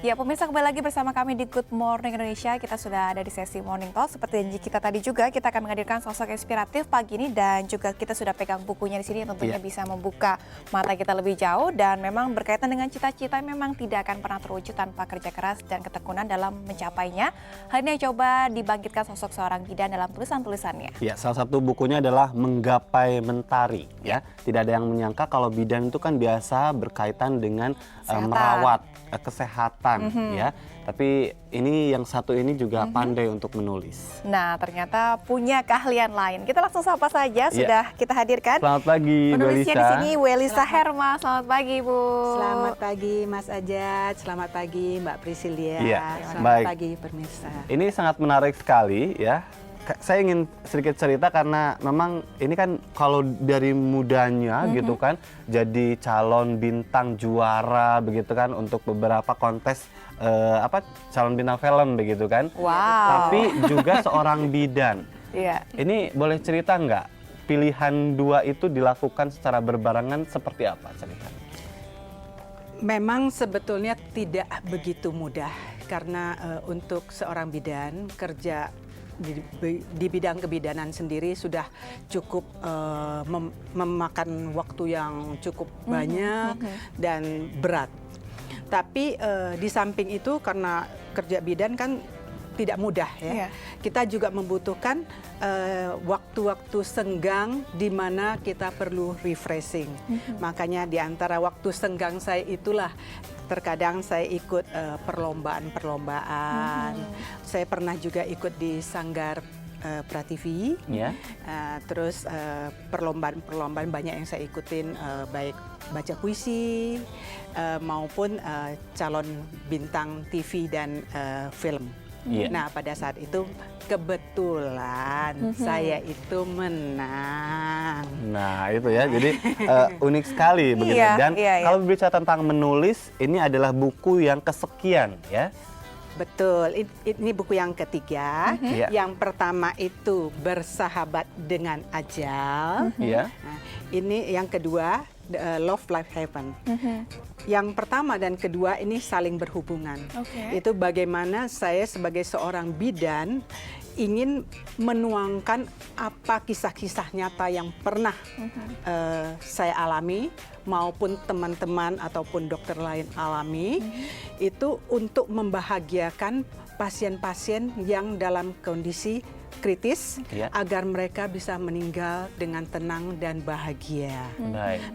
Ya, pemirsa, kembali lagi bersama kami di Good Morning Indonesia. Kita sudah ada di sesi Morning Talk. Seperti janji kita tadi juga, kita akan menghadirkan sosok inspiratif pagi ini dan juga kita sudah pegang bukunya di sini yang tentunya bisa membuka mata kita lebih jauh dan memang berkaitan dengan cita-cita memang tidak akan pernah terwujud tanpa kerja keras dan ketekunan dalam mencapainya. Hal ini yang coba dibangkitkan sosok seorang bidan dalam tulisan-tulisannya. Ya, salah satu bukunya adalah Menggapai Mentari. Ya, tidak ada yang menyangka kalau bidan itu kan biasa berkaitan dengan merawat kesehatan, ya. Tapi ini yang satu ini juga pandai untuk menulis. Nah, ternyata punya keahlian lain. Kita langsung sapa saja, sudah kita hadirkan. Selamat pagi, Bu Penulisnya Elisa. di sini, Bu Elisa Herma. Selamat pagi, Bu. Selamat pagi, Mas Ajat. Selamat pagi, Mbak Priscilia. Iya, Selamat baik. pagi, pemirsa. Ini sangat menarik sekali, ya. Saya ingin sedikit cerita karena memang ini kan kalau dari mudanya gitu kan jadi calon bintang juara begitu kan untuk beberapa kontes calon bintang film begitu kan. Wow. Tapi juga seorang bidan. Iya. Ini boleh cerita nggak pilihan dua itu dilakukan secara berbarengan seperti apa ceritanya? Memang sebetulnya tidak begitu mudah karena untuk seorang bidan kerja di bidang kebidanan sendiri sudah cukup memakan waktu yang cukup banyak dan berat. Tapi di samping itu karena kerja bidan kan tidak mudah ya. Kita juga membutuhkan waktu-waktu senggang di mana kita perlu refreshing. Makanya di antara waktu senggang saya itulah terkadang saya ikut perlombaan-perlombaan. Saya pernah juga ikut di Sanggar Prativi. Terus perlombaan-perlombaan banyak yang saya ikutin, baik baca puisi maupun calon bintang TV dan film. Nah, pada saat itu kebetulan saya itu menang. Nah, itu ya. Jadi unik sekali begitu. Dan kalau berbicara tentang menulis, ini adalah buku yang kesekian ya. Betul, ini buku yang ketiga. Yang pertama itu Bersahabat dengan Ajal. Nah, ini yang kedua Love Life Heaven. Yang pertama dan kedua ini saling berhubungan. Itu bagaimana saya sebagai seorang bidan ingin menuangkan apa kisah-kisah nyata yang pernah saya alami maupun teman-teman ataupun dokter lain alami, itu untuk membahagiakan pasien-pasien yang dalam kondisi kritis agar mereka bisa meninggal dengan tenang dan bahagia.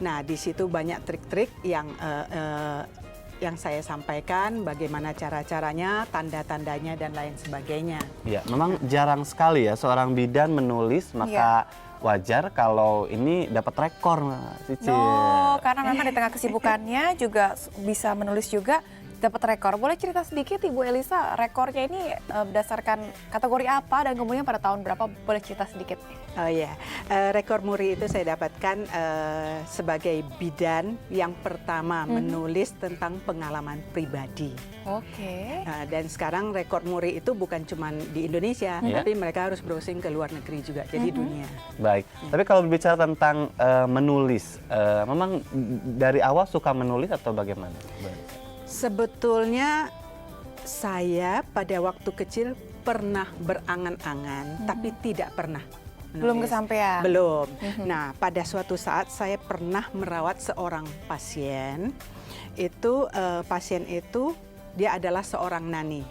Nah, di situ banyak trik-trik yang saya sampaikan, bagaimana cara-caranya, tanda-tandanya dan lain sebagainya. Ya, memang jarang sekali ya seorang bidan menulis, maka wajar kalau ini dapat rekor, Cici. Oh, karena memang di tengah kesibukannya juga bisa menulis juga. Dapat rekor. Boleh cerita sedikit Ibu Elisa, rekornya ini berdasarkan kategori apa dan kemudian pada tahun berapa? Boleh cerita sedikit? Oh ya, rekor muri itu saya dapatkan sebagai bidan yang pertama menulis tentang pengalaman pribadi. Dan sekarang rekor muri itu bukan cuma di Indonesia, tapi mereka harus browsing ke luar negeri juga, jadi dunia. Baik, tapi kalau berbicara tentang menulis, memang dari awal suka menulis atau bagaimana? Sebetulnya saya pada waktu kecil pernah berangan-angan, tapi tidak pernah menulis. Belum kesampaian? Belum. Nah, pada suatu saat saya pernah merawat seorang pasien. Pasien itu dia adalah seorang nani.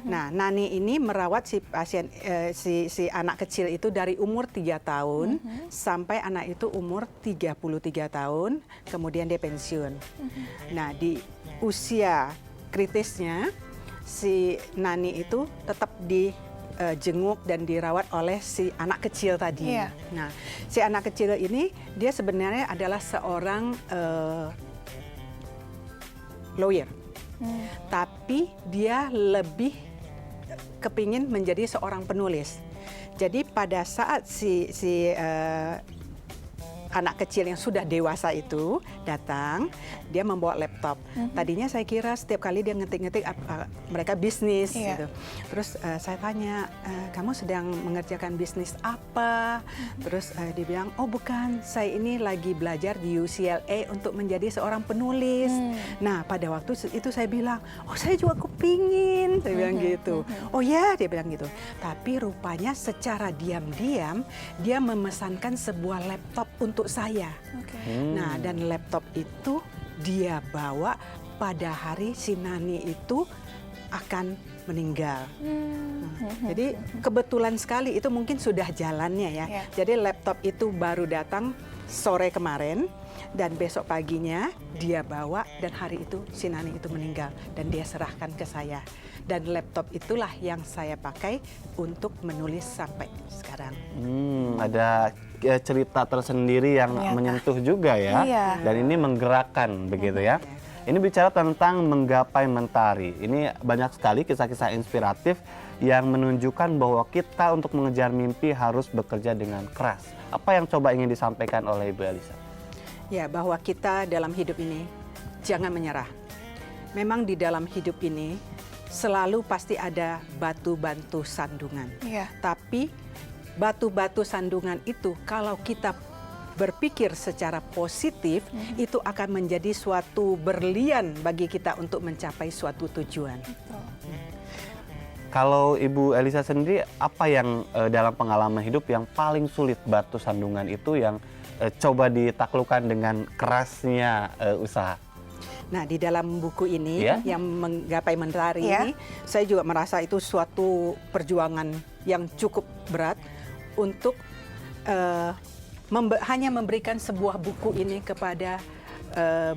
Nah, nani ini merawat si pasien si anak kecil itu dari umur 3 tahun sampai anak itu umur 33 tahun, kemudian dia pensiun. Nah, di usia kritisnya si nani itu tetap dijenguk dan dirawat oleh si anak kecil tadi. Nah, si anak kecil ini dia sebenarnya adalah seorang lawyer. Tapi dia lebih kepingin menjadi seorang penulis. Jadi pada saat si anak kecil yang sudah dewasa itu datang, dia membawa laptop. Tadinya saya kira setiap kali dia ngetik-ngetik mereka bisnis gitu. Terus saya tanya, kamu sedang mengerjakan bisnis apa? Terus dia bilang, oh bukan, saya ini lagi belajar di UCLA untuk menjadi seorang penulis. Nah pada waktu itu saya bilang, oh saya juga kepingin, saya bilang gitu. Oh ya, dia bilang gitu. Tapi rupanya secara diam-diam dia memesankan sebuah laptop untuk saya. Nah, dan laptop itu dia bawa pada hari si Nani itu akan meninggal. Jadi kebetulan sekali itu mungkin sudah jalannya ya. Jadi laptop itu baru datang sore kemarin dan besok paginya dia bawa dan hari itu si Nani itu meninggal dan dia serahkan ke saya. Dan laptop itulah yang saya pakai untuk menulis sampai sekarang. Ada cerita tersendiri yang menyentuh juga ya. Dan ini menggerakkan begitu ya. Ini bicara tentang menggapai mentari. Ini banyak sekali kisah-kisah inspiratif yang menunjukkan bahwa kita untuk mengejar mimpi harus bekerja dengan keras. Apa yang coba ingin disampaikan oleh Ibu Elisa? Ya, bahwa kita dalam hidup ini jangan menyerah. Memang di dalam hidup ini selalu pasti ada batu-batu sandungan. Tapi batu-batu sandungan itu kalau kita berpikir secara positif, itu akan menjadi suatu berlian bagi kita untuk mencapai suatu tujuan. Kalau Ibu Elisa sendiri, apa yang dalam pengalaman hidup yang paling sulit batu sandungan itu yang coba ditaklukkan dengan kerasnya usaha? Nah, di dalam buku ini yang menggapai mentari ini, saya juga merasa itu suatu perjuangan yang cukup berat untuk hanya memberikan sebuah buku ini kepada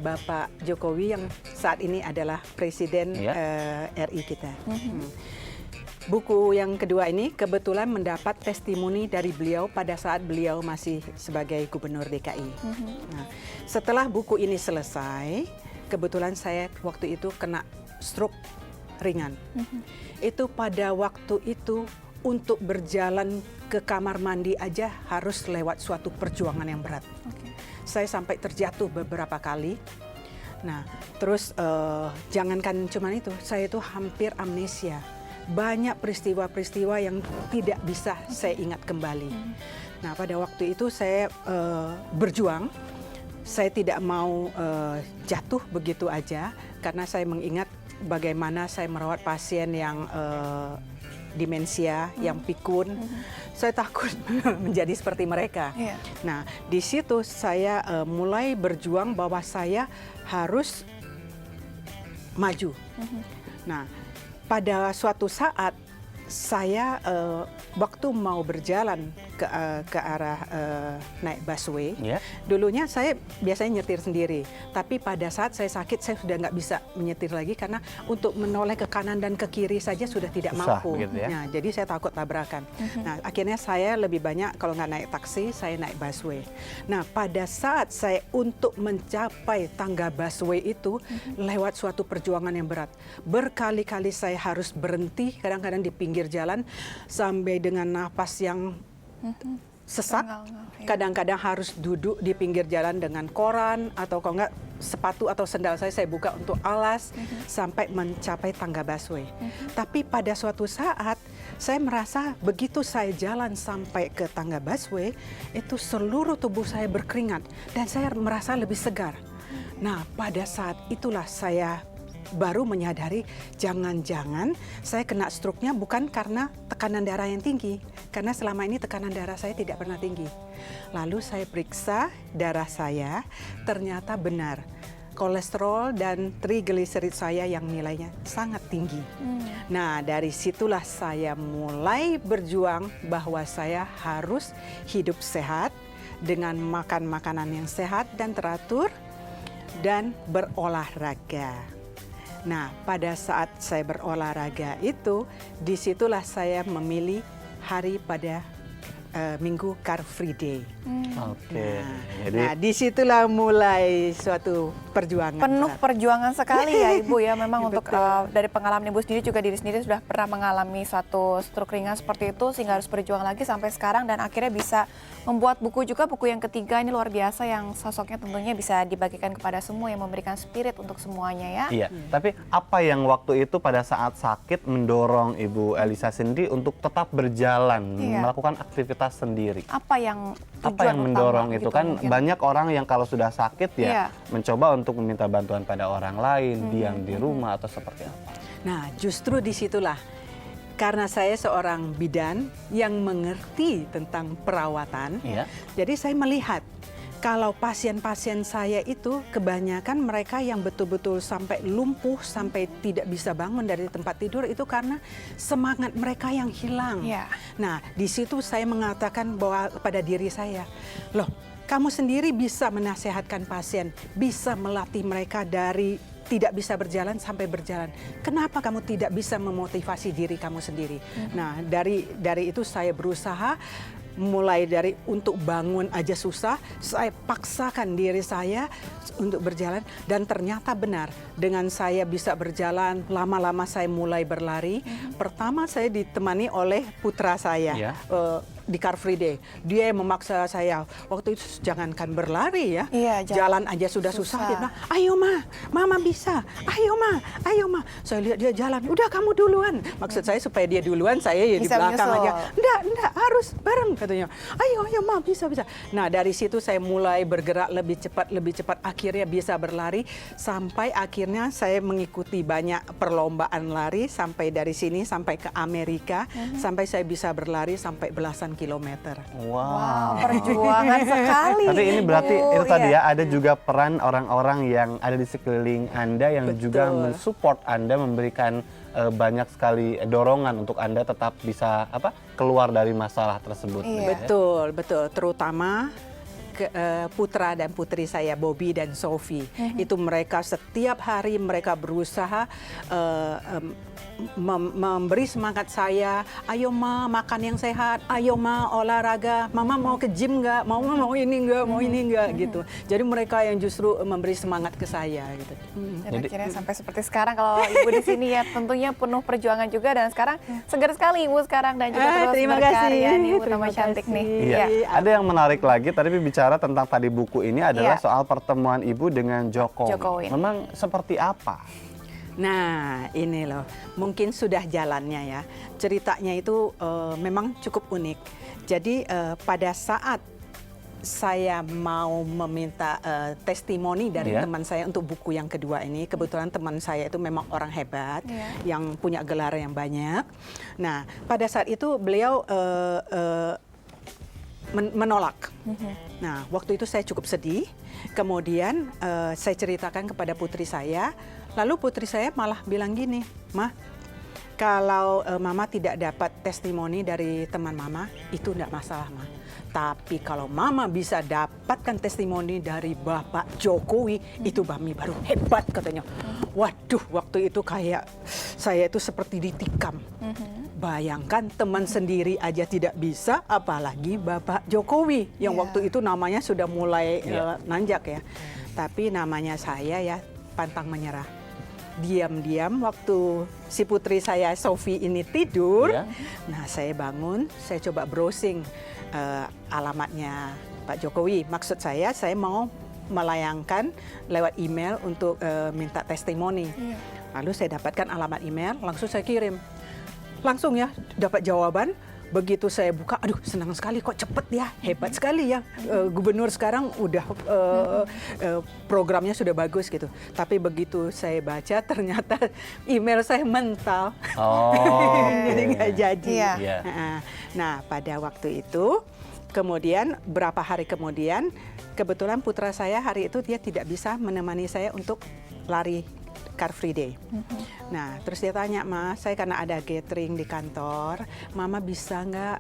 Bapak Jokowi yang saat ini adalah Presiden RI kita. Buku yang kedua ini kebetulan mendapat testimoni dari beliau pada saat beliau masih sebagai Gubernur DKI. Nah, setelah buku ini selesai, kebetulan saya waktu itu kena stroke ringan. Itu pada waktu itu untuk berjalan ke kamar mandi aja harus lewat suatu perjuangan yang berat. Saya sampai terjatuh beberapa kali. Nah, terus jangankan cuma itu, saya itu hampir amnesia. Banyak peristiwa-peristiwa yang tidak bisa saya ingat kembali. Nah, pada waktu itu saya berjuang. Saya tidak mau jatuh begitu aja karena saya mengingat bagaimana saya merawat pasien yang demensia, yang pikun. Saya takut menjadi seperti mereka. Nah, di situ saya mulai berjuang bahwa saya harus maju. Nah, pada suatu saat saya waktu mau berjalan ke arah naik busway, dulunya saya biasanya nyetir sendiri. Tapi pada saat saya sakit, saya sudah nggak bisa menyetir lagi karena untuk menoleh ke kanan dan ke kiri saja sudah tidak mampu. Begitu ya? Nah, jadi saya takut tabrakan. Nah, akhirnya saya lebih banyak kalau nggak naik taksi, saya naik busway. Nah, pada saat saya untuk mencapai tangga busway itu lewat suatu perjuangan yang berat. Berkali-kali saya harus berhenti, kadang-kadang di pinggir jalan sampai dengan napas yang sesak. Kadang-kadang harus duduk di pinggir jalan dengan koran atau kalau enggak sepatu atau sendal saya buka untuk alas sampai mencapai tangga busway. Tapi pada suatu saat saya merasa begitu saya jalan sampai ke tangga busway itu seluruh tubuh saya berkeringat dan saya merasa lebih segar. Nah, pada saat itulah saya baru menyadari jangan-jangan saya kena stroke-nya bukan karena tekanan darah yang tinggi. Karena selama ini tekanan darah saya tidak pernah tinggi. Lalu saya periksa darah saya, ternyata benar. Kolesterol dan trigliserid saya yang nilainya sangat tinggi. Nah, dari situlah saya mulai berjuang bahwa saya harus hidup sehat dengan makan makanan yang sehat dan teratur dan berolahraga. Nah, pada saat saya berolahraga itu, disitulah saya memilih hari pada Minggu Car Free Day. Oke. Nah, disitulah mulai suatu perjuangan. Penuh perjuangan sekali ya Ibu ya. Memang untuk Betul. dari pengalaman Ibu sendiri juga diri sendiri sudah pernah mengalami suatu stroke ringan seperti itu sehingga harus berjuang lagi sampai sekarang dan akhirnya bisa membuat buku juga, buku yang ketiga ini luar biasa yang sosoknya tentunya bisa dibagikan kepada semua yang memberikan spirit untuk semuanya ya. Iya, tapi apa yang waktu itu pada saat sakit mendorong Ibu Elisa sendiri untuk tetap berjalan, melakukan aktivitas sendiri? Apa yang mendorong utama itu gitu kan mungkin? banyak orang yang kalau sudah sakit ya Iya. mencoba untuk meminta bantuan pada orang lain, diam di rumah atau seperti apa? Nah, justru disitulah karena saya seorang bidan yang mengerti tentang perawatan, Iya. jadi saya melihat kalau pasien-pasien saya itu kebanyakan mereka yang betul-betul sampai lumpuh, sampai tidak bisa bangun dari tempat tidur itu karena semangat mereka yang hilang. Iya. Nah, di situ saya mengatakan bahwa pada diri saya, loh, kamu sendiri bisa menasehatkan pasien, bisa melatih mereka dari tidak bisa berjalan sampai berjalan. Kenapa kamu tidak bisa memotivasi diri kamu sendiri? Nah, dari itu saya berusaha mulai dari untuk bangun aja susah, saya paksakan diri saya untuk berjalan dan ternyata benar. Dengan saya bisa berjalan, lama-lama saya mulai berlari. Pertama saya ditemani oleh putra saya. Iya. Di Car Free Day, dia yang memaksa saya waktu itu jangankan berlari ya, Iya, jalan aja sudah susah. Dia bilang, ayo ma, mama bisa, ayo ma, ayo ma. Saya lihat dia jalan, udah kamu duluan. Maksud saya supaya dia duluan, saya ya di Bisa belakang menyusul. aja. Enggak, harus bareng katanya. Ayo ma, bisa. Nah dari situ saya mulai bergerak lebih cepat, akhirnya bisa berlari sampai akhirnya saya mengikuti banyak perlombaan lari sampai dari sini sampai ke Amerika, sampai saya bisa berlari sampai belasan kilometer. Wow, perjuangan sekali. Tapi ini berarti Ibu, itu tadi iya. ya, ada juga peran orang-orang yang ada di sekeliling Anda yang Betul. juga mensupport Anda, memberikan banyak sekali dorongan untuk Anda tetap bisa keluar dari masalah tersebut. Iya. Betul. Terutama putra dan putri saya Bobby dan Sophie. Itu mereka setiap hari mereka berusaha memberi semangat saya, ayo ma makan yang sehat, ayo ma olahraga, mama mau ke gym nggak, mau ini nggak gitu. Jadi mereka yang justru memberi semangat ke saya gitu. Dan akhirnya sampai seperti sekarang kalau Ibu di sini ya tentunya penuh perjuangan juga dan sekarang segar sekali Ibu sekarang dan juga terus terima berkarya kasih. nih Ibu Terima tambah cantik kasih. nih. Iya. Ada yang menarik lagi tadi bicara tentang tadi buku ini adalah soal pertemuan Ibu dengan Jokowi. Memang seperti apa? Nah ini loh, mungkin sudah jalannya ya. Ceritanya itu memang cukup unik. Jadi pada saat saya mau meminta testimoni dari teman saya untuk buku yang kedua ini, kebetulan teman saya itu memang orang hebat, yang punya gelar yang banyak. Nah pada saat itu beliau menolak. Nah, waktu itu saya cukup sedih. Kemudian saya ceritakan kepada putri saya. Lalu putri saya malah bilang gini, Ma, kalau Mama tidak dapat testimoni dari teman Mama, itu enggak masalah, Ma. Tapi kalau Mama bisa dapatkan testimoni dari Bapak Jokowi, itu Mami baru hebat katanya. Waduh, waktu itu kayak saya itu seperti ditikam. Bayangkan teman sendiri aja tidak bisa, apalagi Bapak Jokowi yang waktu itu namanya sudah mulai nanjak ya. Tapi namanya saya ya pantang menyerah. Diam-diam waktu si putri saya Sophie ini tidur, nah saya bangun, saya coba browsing alamatnya Pak Jokowi. Maksud saya mau melayangkan lewat email untuk minta testimoni. Lalu saya dapatkan alamat email, langsung saya kirim. Langsung ya dapat jawaban. Begitu saya buka, aduh senang sekali kok cepet ya, hebat sekali ya. Gubernur sekarang udah programnya sudah bagus gitu. Tapi begitu saya baca ternyata email saya mental. Jadi nggak jadi. Nah pada waktu itu, kemudian berapa hari kemudian, kebetulan putra saya hari itu dia tidak bisa menemani saya untuk lari Car Free Day. Nah, terus dia tanya, Ma, saya karena ada gathering di kantor, Mama bisa nggak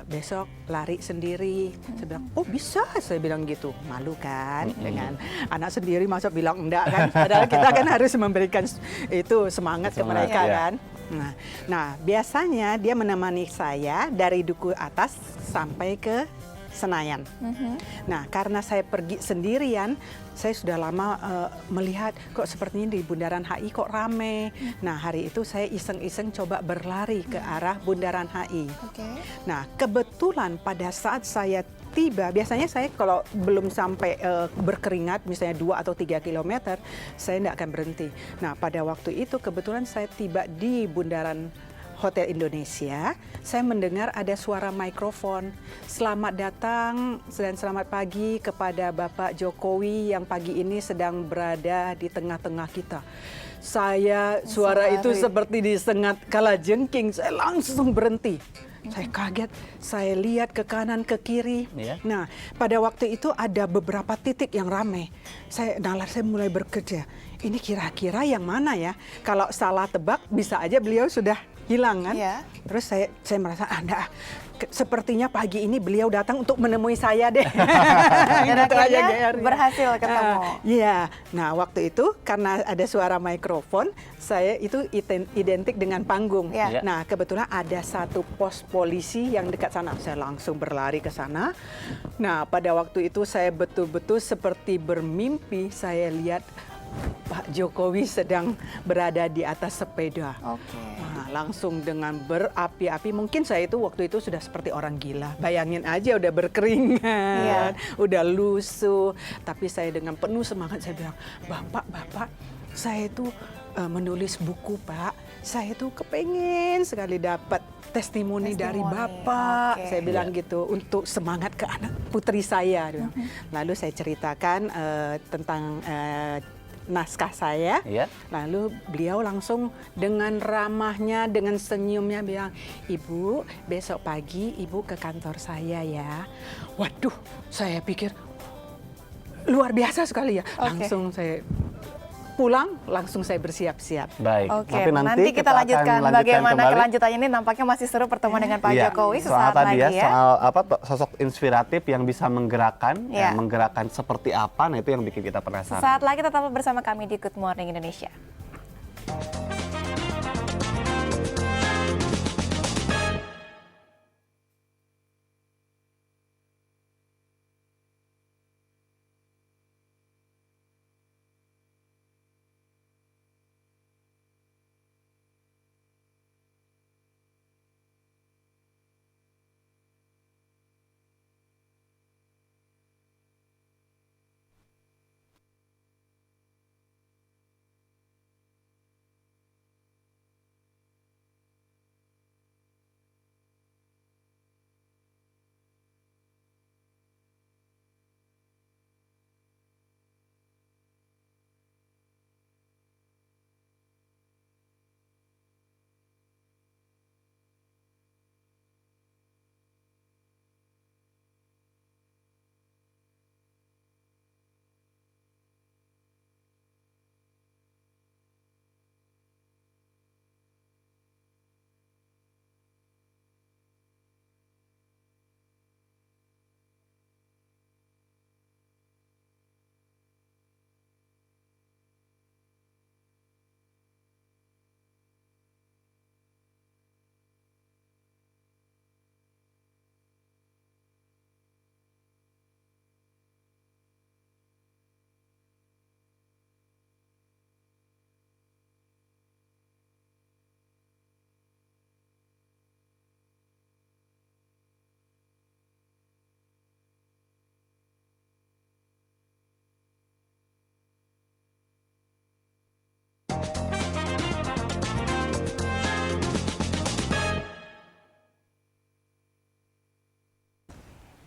besok lari sendiri? Saya bilang, oh bisa, saya bilang gitu. Malu kan dengan anak sendiri, masa bilang enggak kan? Padahal kita kan harus memberikan itu semangat ke mereka kan. Nah, biasanya dia menemani saya dari Duku Atas sampai ke Senayan. Nah, karena saya pergi sendirian, saya sudah lama melihat kok sepertinya di Bundaran HI kok rame. Nah, hari itu saya iseng-iseng coba berlari ke arah Bundaran HI. Nah, kebetulan pada saat saya tiba, biasanya saya kalau belum sampai berkeringat, misalnya 2 atau 3 kilometer, saya tidak akan berhenti. Nah, pada waktu itu kebetulan saya tiba di Bundaran Hotel Indonesia, saya mendengar ada suara mikrofon. Selamat datang dan selamat pagi kepada Bapak Jokowi yang pagi ini sedang berada di tengah-tengah kita. Suara itu seperti disengat kalajengking, saya langsung berhenti. Saya kaget, saya lihat ke kanan, ke kiri. Nah, pada waktu itu ada beberapa titik yang ramai. Nalar saya mulai bekerja. Ini kira-kira yang mana ya? Kalau salah tebak, bisa aja beliau sudah hilang kan? Terus saya merasa sepertinya pagi ini beliau datang untuk menemui saya deh. Dan akhirnya berhasil ketemu. Iya. Nah, waktu itu karena ada suara mikrofon, saya itu identik dengan panggung. Nah, kebetulan ada satu pos polisi yang dekat sana. Saya langsung berlari ke sana. Nah, pada waktu itu saya betul-betul seperti bermimpi, saya lihat Pak Jokowi sedang berada di atas sepeda. Nah, langsung dengan berapi-api. Mungkin saya itu waktu itu sudah seperti orang gila. Bayangin aja udah berkeringat, udah lusuh. Tapi saya dengan penuh semangat saya bilang, Bapak, saya itu menulis buku, Pak. Saya itu kepengen sekali dapat testimoni dari Bapak. Saya bilang gitu untuk semangat ke anak putri saya. Lalu saya ceritakan tentang naskah saya, lalu beliau langsung dengan ramahnya, dengan senyumnya bilang, Ibu, besok pagi Ibu ke kantor saya ya. Waduh, saya pikir luar biasa sekali ya. Langsung saya pulang, langsung saya bersiap-siap. Baik. Tapi nanti kita lanjutkan bagaimana kelanjutannya ini. Nampaknya masih seru pertemuan dengan Pak Jokowi sesaat lagi ya. Soal sosok inspiratif yang bisa menggerakkan, menggerakkan seperti apa, nah itu yang bikin kita penasaran. Saat lagi tetap bersama kami di Good Morning Indonesia.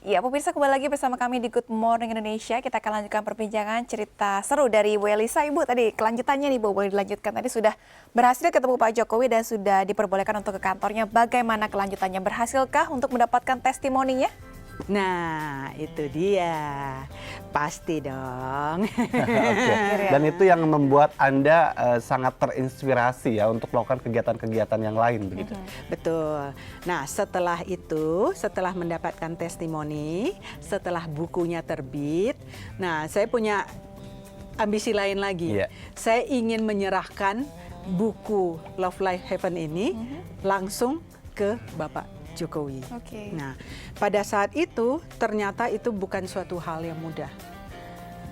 Ya, pemirsa, kembali lagi bersama kami di Good Morning Indonesia. Kita akan lanjutkan perbincangan cerita seru dari Bu Elisa. Ibu, tadi kelanjutannya nih Bu, boleh dilanjutkan. Tadi sudah berhasil ketemu Pak Jokowi dan sudah diperbolehkan untuk ke kantornya. Bagaimana kelanjutannya? Berhasilkah untuk mendapatkan testimoninya? Nah, itu dia. Pasti dong. Dan itu yang membuat Anda sangat terinspirasi ya untuk melakukan kegiatan-kegiatan yang lain begitu. Betul. Nah, setelah itu, setelah mendapatkan testimoni, setelah bukunya terbit, nah saya punya ambisi lain lagi. Saya ingin menyerahkan buku Love Life Heaven ini langsung ke Bapak Jokowi. Oke. Nah, pada saat itu ternyata itu bukan suatu hal yang mudah.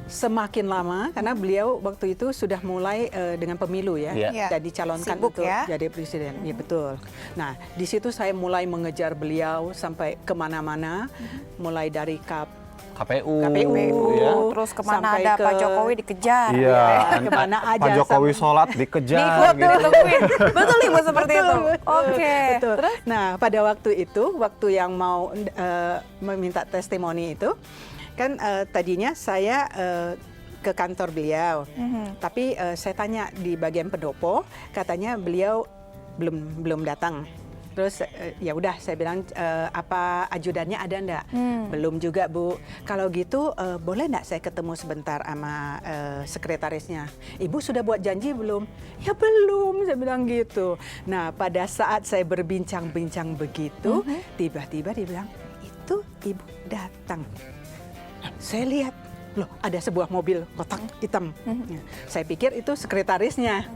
Semakin lama, karena beliau waktu itu sudah mulai dengan pemilu ya, Iya. dan dicalonkan Sibuk untuk ya. jadi presiden. Ya betul. Nah, di situ saya mulai mengejar beliau sampai kemana-mana, mulai dari KPU, ya. Terus kemana Sampai ada ke- Pak Jokowi dikejar. Iya, Kemana aja Pak Jokowi sampai- sholat dikejar Diikut, gitu. ditungguin. Betul Ibu seperti itu. Oke. Betul. Terus? Nah, pada waktu itu, waktu yang mau meminta testimoni itu, kan tadinya saya ke kantor beliau, tapi saya tanya di bagian pendopo, katanya beliau belum datang. Terus ya udah saya bilang apa ajudannya ada enggak? Belum juga Bu. Kalau gitu boleh enggak saya ketemu sebentar sama sekretarisnya? Ibu sudah buat janji belum? Ya belum, saya bilang gitu. Nah pada saat saya berbincang-bincang begitu, tiba-tiba dia bilang itu ibu datang. Saya lihat, loh ada sebuah mobil kotak hitam. Ya, saya pikir itu sekretarisnya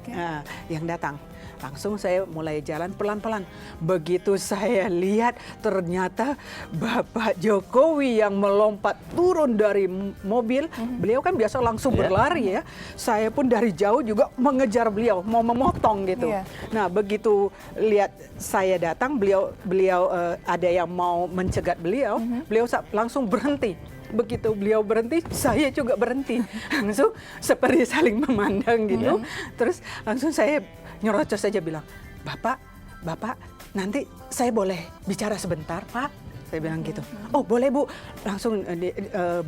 yang datang. Langsung saya mulai jalan pelan-pelan. Begitu saya lihat ternyata Bapak Jokowi yang melompat turun dari mobil. Beliau kan biasa langsung berlari ya. Saya pun dari jauh juga mengejar beliau, mau memotong gitu. Iya. Nah begitu lihat saya datang, beliau ada yang mau mencegat beliau, beliau langsung berhenti. Begitu beliau berhenti, saya juga berhenti. Langsung seperti saling memandang gitu. Terus langsung saya nyerocos saja bilang, Bapak, nanti saya boleh bicara sebentar, Pak? Saya bilang gitu. Oh boleh Bu. Langsung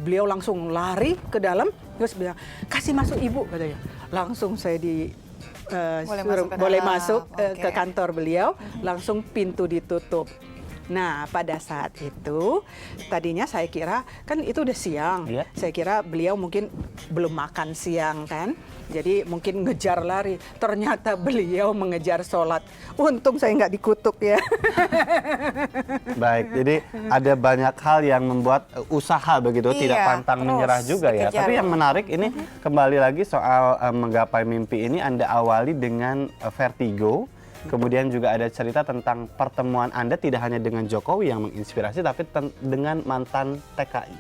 beliau langsung lari ke dalam, terus bilang, kasih masuk Ibu, katanya. Langsung saya Boleh masuk ke dalam. ke kantor beliau, langsung pintu ditutup. Nah, pada saat itu tadinya saya kira kan itu udah siang. Iya. Saya kira beliau mungkin belum makan siang kan. Jadi mungkin ngejar lari. Ternyata beliau mengejar sholat. Untung saya nggak dikutuk ya. Baik, jadi ada banyak hal yang membuat usaha begitu Iya, tidak pantang terus menyerah juga ya. dikejar. Tapi yang menarik ini kembali lagi soal menggapai mimpi ini Anda awali dengan vertigo. Kemudian juga ada cerita tentang pertemuan Anda tidak hanya dengan Jokowi yang menginspirasi, tapi dengan mantan TKI.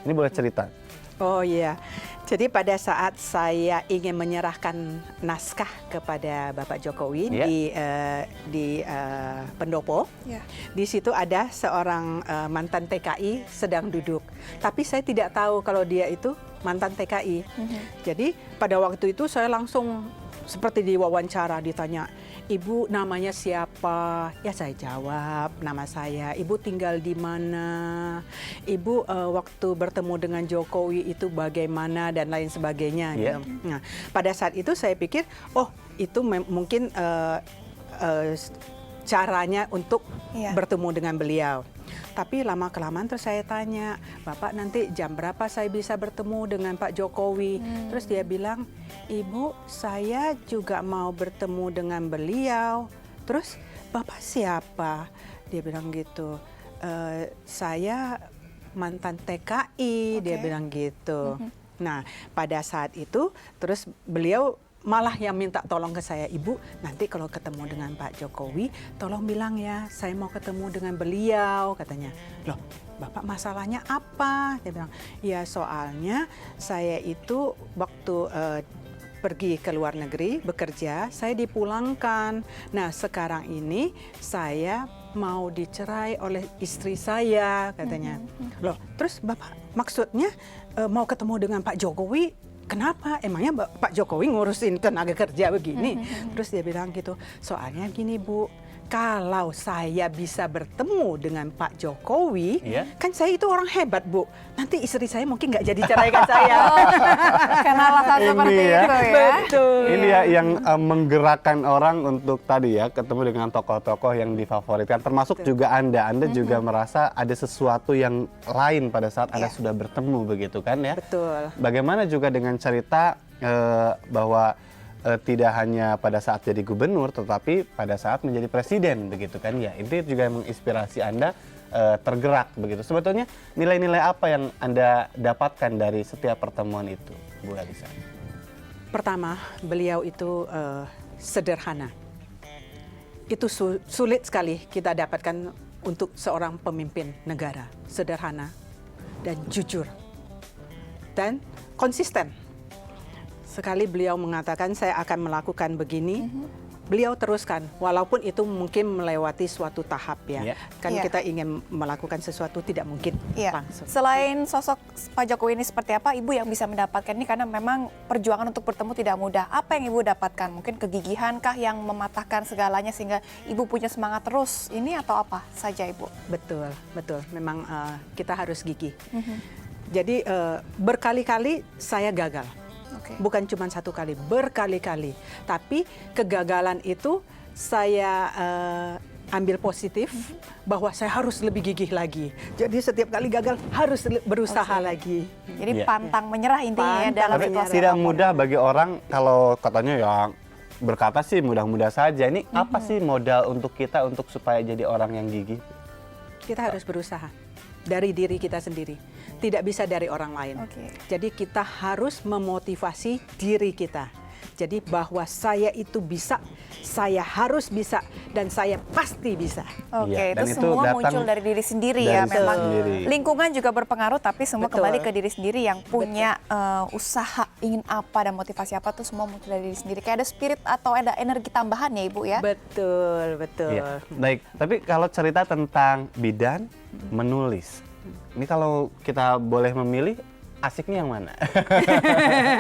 Ini boleh cerita? Oh iya, jadi pada saat saya ingin menyerahkan naskah kepada Bapak Jokowi di pendopo, di situ ada seorang mantan TKI sedang duduk. Tapi saya tidak tahu kalau dia itu mantan TKI. Jadi pada waktu itu saya langsung seperti diwawancara, ditanya, Ibu namanya siapa? Ya saya jawab, nama saya. Ibu tinggal di mana? Ibu waktu bertemu dengan Jokowi itu bagaimana dan lain sebagainya. Yeah. Gitu. Nah, pada saat itu saya pikir, oh itu mungkin caranya untuk bertemu dengan beliau. Tapi lama-kelamaan terus saya tanya, Bapak nanti jam berapa saya bisa bertemu dengan Pak Jokowi? Terus dia bilang, Ibu saya juga mau bertemu dengan beliau. Terus Bapak siapa? Dia bilang gitu, saya mantan TKI, dia bilang gitu. Nah pada saat itu terus beliau malah yang minta tolong ke saya, Ibu nanti kalau ketemu dengan Pak Jokowi tolong bilang ya saya mau ketemu dengan beliau, katanya. Loh Bapak masalahnya apa? Dia bilang, ya soalnya saya itu waktu pergi ke luar negeri bekerja, saya dipulangkan. Nah sekarang ini saya mau dicerai oleh istri saya, katanya. Loh terus Bapak maksudnya mau ketemu dengan Pak Jokowi? Kenapa? Emangnya Pak Jokowi ngurusin tenaga kerja begini? Terus dia bilang gitu, soalnya gini Bu, kalau saya bisa bertemu dengan Pak Jokowi, kan saya itu orang hebat Bu. Nanti istri saya mungkin nggak jadi ceraikan saya. Karena alasan seperti itu ya. Betul. Ini ya yang menggerakkan orang untuk tadi ya ketemu dengan tokoh-tokoh yang difavoritkan. Termasuk juga Anda juga merasa ada sesuatu yang lain pada saat Anda sudah bertemu begitu kan ya. Betul. Bagaimana juga dengan cerita bahwa tidak hanya pada saat jadi gubernur, tetapi pada saat menjadi presiden begitu kan ya. Itu juga yang menginspirasi Anda tergerak begitu. Sebetulnya nilai-nilai apa yang Anda dapatkan dari setiap pertemuan itu, Bu Larissa? Pertama, beliau itu sederhana. Itu sulit sekali kita dapatkan untuk seorang pemimpin negara. Sederhana dan jujur dan konsisten. Sekali beliau mengatakan saya akan melakukan begini, beliau teruskan, walaupun itu mungkin melewati suatu tahap ya. Kan kita ingin melakukan sesuatu tidak mungkin langsung. Selain sosok Pak Jokowi ini seperti apa, Ibu yang bisa mendapatkan ini karena memang perjuangan untuk bertemu tidak mudah. Apa yang Ibu dapatkan? Mungkin kegigihan kah yang mematahkan segalanya sehingga Ibu punya semangat terus ini atau apa saja Ibu? Betul, betul. Memang kita harus gigih. Jadi berkali-kali saya gagal. Bukan cuma satu kali, berkali-kali. Tapi kegagalan itu saya ambil positif bahwa saya harus lebih gigih lagi. Jadi setiap kali gagal harus berusaha lagi. Jadi pantang menyerah intinya dalam situasi tidak mudah bagi orang kalau katanya ya berkata sih mudah-mudah saja. Ini apa sih modal untuk kita untuk supaya jadi orang yang gigih? Kita harus berusaha dari diri kita sendiri. Tidak bisa dari orang lain. Jadi kita harus memotivasi diri kita. Jadi bahwa saya itu bisa, saya harus bisa, dan saya pasti bisa. Itu semua muncul dari diri sendiri ya. Memang lingkungan juga berpengaruh, tapi semua kembali ke diri sendiri yang punya usaha ingin apa dan motivasi apa tuh semua muncul dari diri sendiri. Kayak ada spirit atau ada energi tambahan ya Ibu ya. Betul, betul. Baik, tapi kalau cerita tentang bidan menulis, ini kalau kita boleh memilih, asiknya yang mana?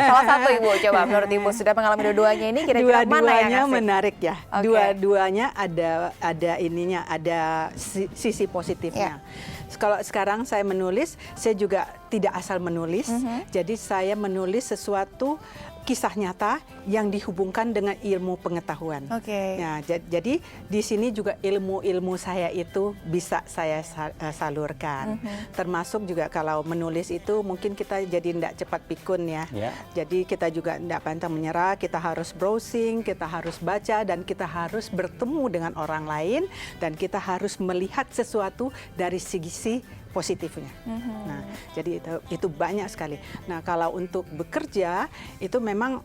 Salah satu Ibu, coba menurut Ibu sudah mengalami dua-duanya ini kira-kira mana yang asik? Menarik ya. Dua-duanya ada ininya, ada sisi positifnya. Kalau sekarang saya menulis, saya juga tidak asal menulis. Jadi saya menulis sesuatu kisah nyata yang dihubungkan dengan ilmu pengetahuan. Nah, jadi di sini juga ilmu-ilmu saya itu bisa saya salurkan. Termasuk juga kalau menulis itu mungkin kita jadi tidak cepat pikun ya. Jadi kita juga tidak pantang menyerah, kita harus browsing, kita harus baca, dan kita harus bertemu dengan orang lain, dan kita harus melihat sesuatu dari sisi positifnya. Nah, jadi itu banyak sekali. Nah, kalau untuk bekerja itu memang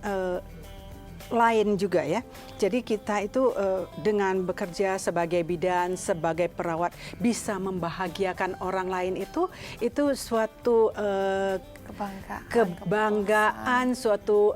lain juga ya. Jadi kita itu dengan bekerja sebagai bidan, sebagai perawat bisa membahagiakan orang lain itu suatu kebanggaan, suatu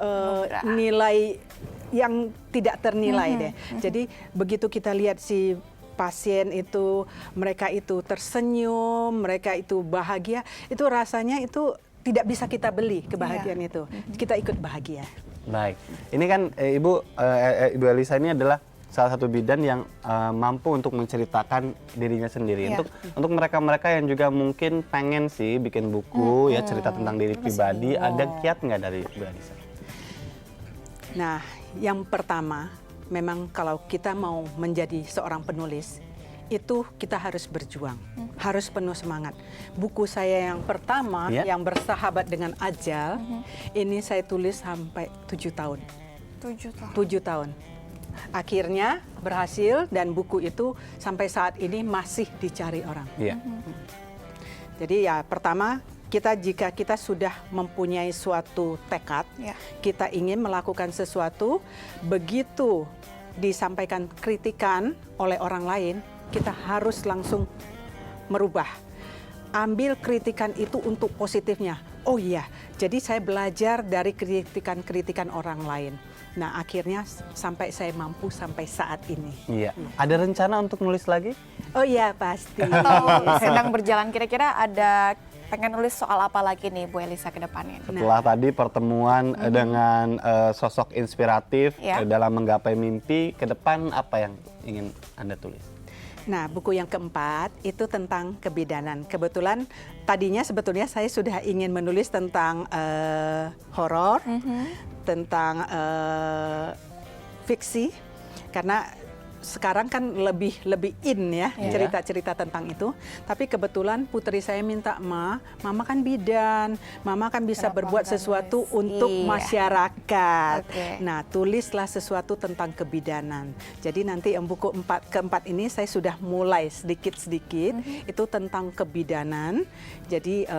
nilai yang tidak ternilai deh. Jadi begitu kita lihat si pasien itu, mereka itu tersenyum, mereka itu bahagia, itu rasanya itu tidak bisa kita beli kebahagiaan itu. Kita ikut bahagia. Baik, ini kan Ibu Elisa ini adalah salah satu bidan yang mampu untuk menceritakan dirinya sendiri. Untuk mereka-mereka yang juga mungkin pengen sih bikin buku ya cerita tentang diri pribadi, ada kiat nggak dari Ibu Elisa? Nah, yang pertama, memang kalau kita mau menjadi seorang penulis, itu kita harus berjuang, harus penuh semangat. Buku saya yang pertama, yang bersahabat dengan ajal, ini saya tulis sampai 7 tahun. 7 tahun. Akhirnya berhasil, dan buku itu sampai saat ini masih dicari orang. Jadi ya pertama, jika kita sudah mempunyai suatu tekad, kita ingin melakukan sesuatu, begitu disampaikan kritikan oleh orang lain, kita harus langsung merubah. Ambil kritikan itu untuk positifnya. Oh iya, jadi saya belajar dari kritikan-kritikan orang lain. Nah, akhirnya sampai saya mampu sampai saat ini. Ada rencana untuk nulis lagi? Oh iya, pasti. Atau sedang berjalan, kira-kira ada pengen nulis soal apa lagi nih Bu Elisa ke depannya? Setelah tadi pertemuan dengan sosok inspiratif dalam menggapai mimpi, ke depan apa yang ingin Anda tulis? Nah, buku yang keempat itu tentang kebidanan. Kebetulan tadinya sebetulnya saya sudah ingin menulis tentang horor, tentang fiksi, karena sekarang kan lebih in ya cerita-cerita tentang itu. Tapi kebetulan putri saya minta, Mama kan bidan, Mama kan bisa berbuat sesuatu untuk masyarakat. Nah, tulislah sesuatu tentang kebidanan. Jadi nanti yang buku keempat ini saya sudah mulai sedikit-sedikit itu tentang kebidanan. Jadi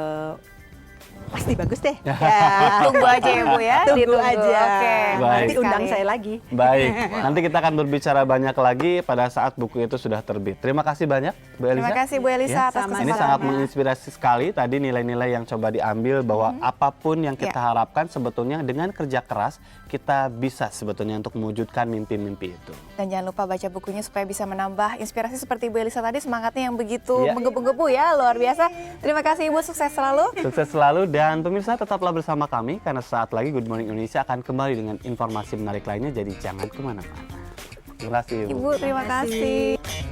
pasti bagus deh. Ya. Tunggu aja ya Bu ya. Tunggu ditunggu. aja. Oke. Baik. Nanti undang Sekali. saya lagi. Baik, nanti kita akan berbicara banyak lagi pada saat buku itu sudah terbit. Terima kasih banyak Bu Elisa. Terima kasih Bu Elisa Ya, atas sama-sama. Ini kesempatannya. sangat menginspirasi sekali tadi nilai-nilai yang coba diambil bahwa apapun yang kita harapkan sebetulnya dengan kerja keras kita bisa sebetulnya untuk mewujudkan mimpi-mimpi itu. Dan jangan lupa baca bukunya supaya bisa menambah inspirasi seperti Bu Elisa tadi, semangatnya yang begitu Iya. menggebu-gebu ya, luar biasa. Terima kasih Ibu, sukses selalu. Sukses selalu dan pemirsa tetaplah bersama kami karena saat lagi Good Morning Indonesia akan kembali dengan informasi menarik lainnya, jadi jangan kemana-mana. Terima kasih Ibu. Ibu, terima kasih.